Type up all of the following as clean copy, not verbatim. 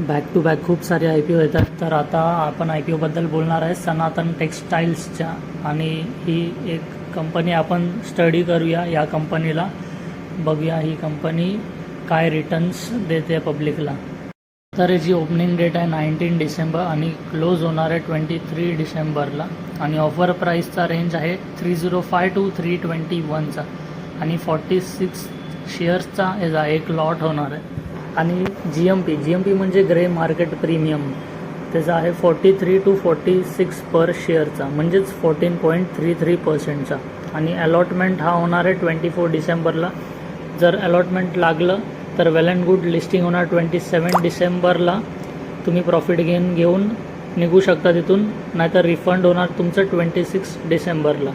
Back to back खूप सारे IPO येतात. तर आता आपण IPO बद्दल बोलणार आहे सनातन टेक्सटाईल्सच्या. आणि ही एक कंपनी आपण स्टडी करूया. या कंपनीला बघूया ही कंपनी काय रिटर्न्स देते पब्लिकला. तर याची ओपनिंग डेट आहे 19 डिसेंबर आणि क्लोज होणार आहे 23 डिसेंबरला. आणि ऑफर प्राईसचा रेंज आहे 305 to 321चा आणि 46 शेअर्सचा याचा एक लॉट होणार आहे. आणि GMP म्हणजे ग्रे मार्केट प्रीमियम त्याचा आहे 43 to 46 पर शेअरचा म्हणजेच 14.33%चा. आणि अलॉटमेंट हा होणार आहे 24 डिसेंबरला. जर अलॉटमेंट लागलं तर वेल अँड गुड. लिस्टिंग होणार 27 डिसेंबरला. तुम्ही प्रॉफिट घेऊन निघू शकता तिथून, नाहीतर रिफंड होणार तुमचं 26 डिसेंबरला.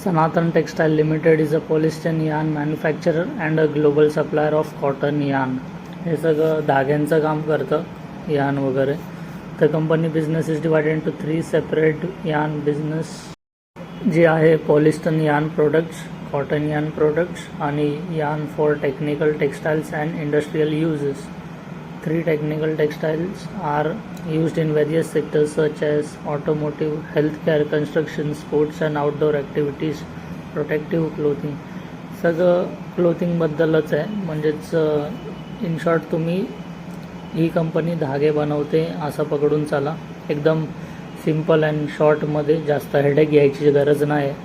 Sanatan Textile Limited is a polystyrene yarn manufacturer and a global supplier of cotton yarn. हे सगळं धाग्यांचं काम करतं, यार्न वगैरे. तर company business is divided into 3 separate yarn business जे आहे polyester yarn products, cotton yarn products आणि yarn for technical textiles and industrial uses. 3 technical textiles are used in various sectors such as automotive, healthcare, construction, sports and outdoor activities, protective clothing. सगळं क्लोथिंगबद्दलच आहे. म्हणजेच in short तुम्ही ही company धागे बनवते असं पकडून चाला. एकदम सिम्पल अँड शॉर्टमध्ये, जास्त हेडेक घ्यायची गरज नाही आहे.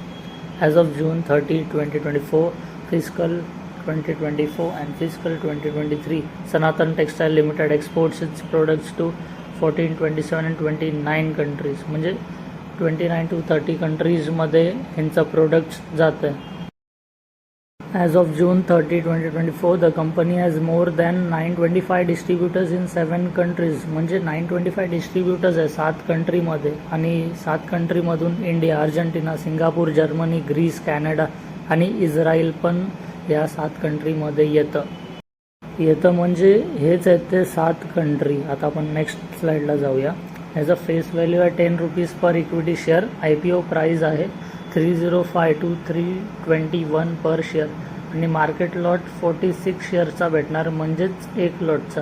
As of June 30, 2024, fiscal 2024 and fiscal 2023, Sanatan Textile Limited exports its products to 14, 27 and 29 countries. म्हणजे 29 to 30 कंट्रीजमध्ये ह्यांचं प्रोडक्ट्स जातं आहे. As of June 30, 2024, the company has more than 925 distributors in 7 countries. म्हणजे 925 डिस्ट्रीब्युटर्स आहे 7 कंट्रीमध्ये. आणि 7 कंट्रीमधून India, Argentina, Singapore, Germany, Greece, Canada आणि इस्रायल पण या 7 कंट्रीमध्ये येतं म्हणजे हेच आहेत ते 7 कंट्री. आता आपण नेक्स्ट स्लाईडला जाऊया. ॲज अ फेस व्हॅल्यू आहे 10 rupees per equity share. IPO price आहे 305 to 321 पर शेअर. आणि मार्केट लॉट 46 शेअरचा भेटणार म्हणजेच एक लॉटचा.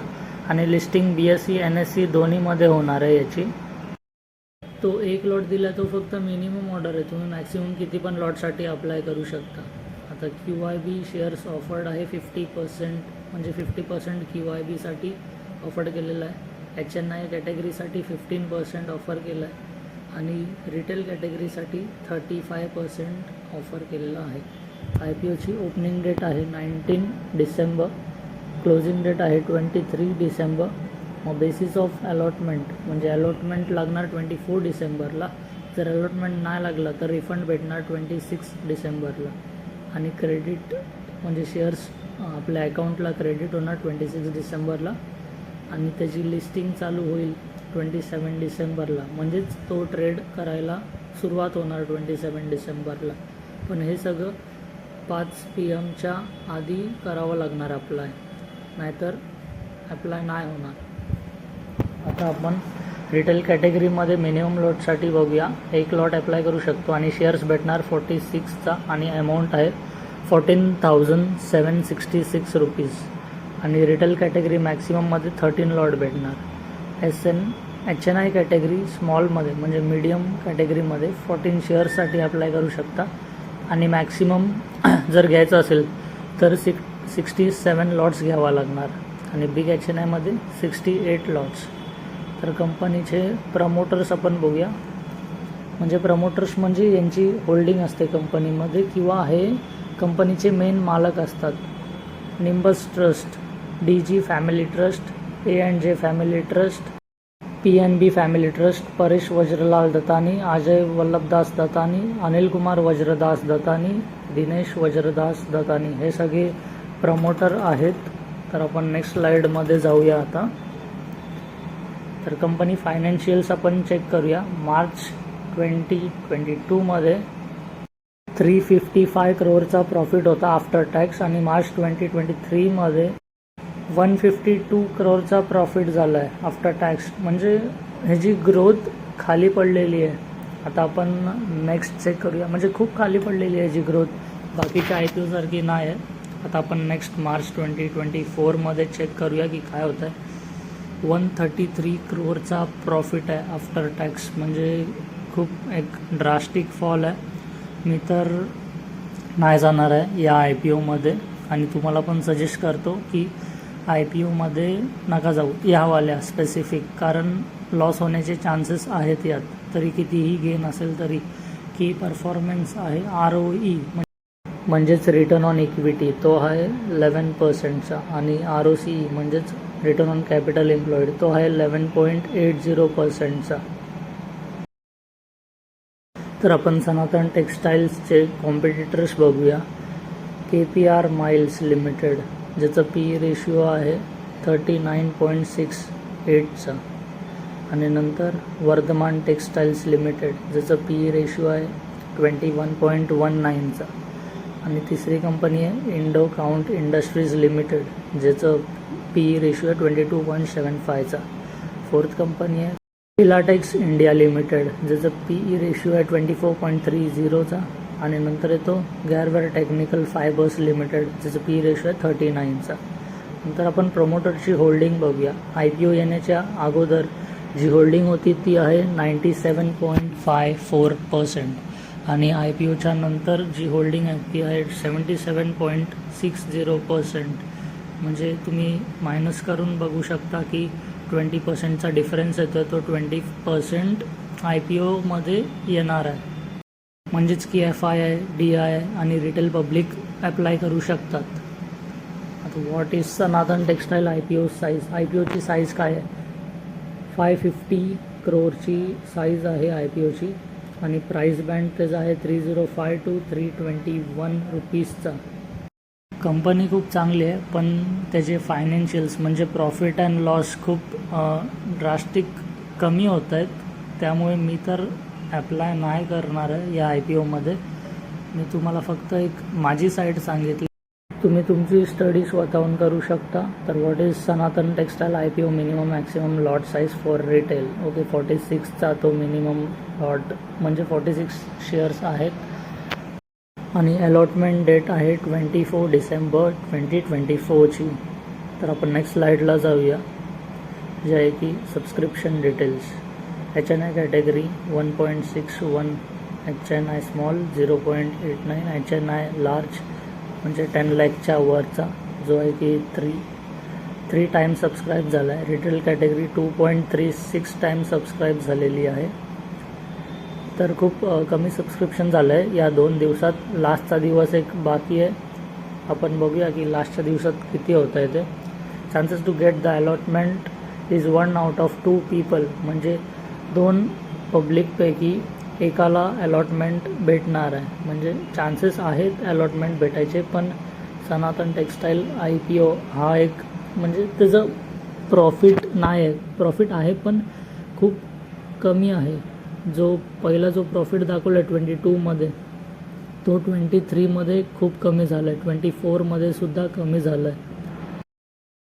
आणि लिस्टिंग BSE NSE दोन्हीमध्ये होणार आहे याची. तो एक लॉट दिला तो फक्त मिनिमम ऑर्डर आहे. तुम्ही मॅक्सिमम किती पण लॉटसाठी अप्लाय करू शकता. आता QIB शेअर्स ऑफर्ड आहे 50%, म्हणजे 50% QIBसाठी ऑफर केलेला आहे. HNI कॅटेगरीसाठी 15% ऑफर केलं आहे आणि रिटेल कॅटेगरीसाठी 35% ऑफर केलेलं आहे. IPOची ओपनिंग डेट आहे 19 डिसेंबर, क्लोजिंग डेट आहे 23 डिसेंबर. मग बेसिस ऑफ अलॉटमेंट म्हणजे अलॉटमेंट लागणार 24 डिसेंबरला. जर अलॉटमेंट नाही लागला तर रिफंड भेटणार 26 डिसेंबरला. आणि क्रेडिट म्हणजे शेअर्स आपल्या अकाउंटला क्रेडिट होणार 26 डिसेंबरला. आणि त्याची लिस्टिंग चालू होईल 27 डिसेंबरला. म्हणजेच तो ट्रेड करायला सुरुवात होणार 27 डिसेंबरला. पण हे सगळं 5 PM आधी करावं लागणार अप्लाय, नाहीतर अप्लाय नाही होणार. आता आपण रिटेल कॅटेगरीमध्ये मिनिमम लॉटसाठी बघूया. एक लॉट अप्लाय करू शकतो आणि शेअर्स भेटणार 46चा आणि अमाऊंट आहे 14,766 रुपीज. आणि रिटेल कॅटेगरी मॅक्सिमममध्ये 13 लॉट भेटणार. HNI कॅटेगरी स्मॉलमध्ये म्हणजे मीडियम कॅटेगरीमध्ये 14 शेअर्ससाठी अप्लाय करू शकता. आणि मॅक्सिमम जर घ्यायचं असेल तर 67 लॉट्स घ्यावा लागणार. आणि बिग HNIमध्ये 68 लॉट्स. तर कंपनीचे प्रमोटर्स आपण बघूया. म्हणजे प्रमोटर्स म्हणजे यांची होल्डिंग असते कंपनीमध्ये किंवा हे कंपनीचे मेन मालक असतात. Nimbus trust, DG family trust, A&J family trust, PNB family trust, Paresh Vajralal Dattani, Ajay Vallabhdas Dattani, Anil Kumar Vajradas Dattani, Dinesh Vajradas Dattani हे सगळे प्रमोटर आहेत. तर आपण नेक्स्ट स्लाईडमध्ये जाऊया आता. तर कंपनी फायनान्शियल्स आपण चेक करूया. मार्च 2022मध्ये 355 करोडचा प्रॉफिट होता आफ्टर टॅक्स. आणि मार्च 2023मध्ये 152 करोडचा प्रॉफिट झाला आहे आफ्टर टॅक्स. म्हणजे ह्याची ग्रोथ खाली पडलेली आहे. आता आपण नेक्स्ट चेक करूया. म्हणजे खूप खाली पडलेली आहे ह्याची ग्रोथ, बाकीच्या IPO सारखी नाही आहे. आता आपण नेक्स्ट मार्च 2024मध्ये चेक करूया की काय होतं आहे. 133 crore प्रॉफिट आहे आफ्टर टॅक्स, म्हणजे खूप एक ड्रास्टिक फॉल आहे. मी तर नाही जाणार आहे या IPOमध्ये आणि तुम्हाला पण सजेस्ट करतो की IPOमध्ये नका जाऊ ह्यावाल्या स्पेसिफिक, कारण लॉस होण्याचे चान्सेस आहेत यात. तरी कितीही गेन असेल तरी की परफॉर्मन्स आहे ROE म्हणजेच रिटर्न ऑन इक्विटी तो आहे 11%चा आणि ROCE म्हणजेच रिटर्न ऑन कॅपिटल एम्प्लॉईड तो आहे 11.80%चा. तर आपण सनातन टेक्स्टाईल्सचे कॉम्पिटिटर्स बघूया. KPR माइल्स लिमिटेड ज्याचं PE रेशिओ आहे 39.68चा आणि नंतर वर्धमान टेक्स्टाईल्स लिमिटेड ज्याचं PE रेशिओ आहे 21.19चा आणि तिसरी कंपनी आहे इंडो काउंट इंडस्ट्रीज लिमिटेड ज्याचं PE रेशिओ आहे 22.75चा. फोर्थ कंपनी आहे फिलाटेक्स इंडिया लिमिटेड ज्याचं PE रेशिओ आहे 24.30चा आणि नंतर येतो गॅरवेर टेक्निकल फायबर्स लिमिटेड ज्याचं PE रेशिओ आहे 39चा. नंतर आपण प्रमोटरची होल्डिंग बघूया. IPO येण्याच्या अगोदर जी होल्डिंग होती ती आहे 97.54% आणि IPOच्या नंतर जी होल्डिंग आहे ती आहे 77.60%. म्हणजे तुम्ही मायनस करून बघू शकता की 20%चा डिफरन्स येतो, तो 20% IPOमध्ये येणार आहे. म्हणजेच की FII, DI आणि रिटेल पब्लिक अप्लाय करू शकतात. आता what is Sanatan textile IPO size. IPOची size काय आहे? 550 crore साईज आहे IPOची आणि प्राईस बँड त्याचा आहे 305 to 321 रुपीजचा. कंपनी खूप चांगली आहे पण त्याचे फायनान्शियल्स म्हणजे प्रॉफिट अँड लॉस खूप ड्रास्टिक कमी होत आहेत. त्यामुळे मी तर ॲप्लाय नाही करणार आहे या IPOमध्ये. मी तुम्हाला फक्त एक माझी साईट सांगितली, तुम्ही तुमची स्टडी स्वतःहून करू शकता. तर what is Sanatan textile IPO minimum maximum lot size for retail. Okay, 46चा तो मिनिमम लॉट म्हणजे 46 शेअर्स आहेत आणि अलॉटमेंट डेट आहे 24 डिसेंबर 2024ची. तर आपण नेक्स्ट स्लाईडला जाऊया जे आहे की subscription details. HNI category 1.61, HNI small 0.89, HNI large म्हणजे 10 लाखच्या वरचा जो आहे की 3 टाइम्स सबस्क्राईब झाला आहे. रिटेल कॅटेगरी 2.36 टाइम्स सबस्क्राईब झालेली आहे. तर खूप कमी सबस्क्रिप्शन झालं आहे या 2 दिवसात. लास्टचा दिवस एक बाकी आहे, आपण बघूया की लास्टच्या दिवसात किती होतं आहे ते. Chances to get the allotment is 1 out of 2 people म्हणजे 2 पब्लिकपैकी एकाला अलॉटमेंट भेटणार आहे. म्हणजे चान्सेस आहेत अलॉटमेंट भेटायचे, पण सनातन टेक्स्टाईल IPO हा एक म्हणजे त्याचं प्रॉफिट नाही आहे. प्रॉफिट आहे पण खूप कमी आहे. जो पहिला जो प्रॉफिट दाखवला आहे 22मध्ये तो 23मध्ये खूप कमी झाला आहे, 24मध्ये सुद्धा कमी झाला आहे.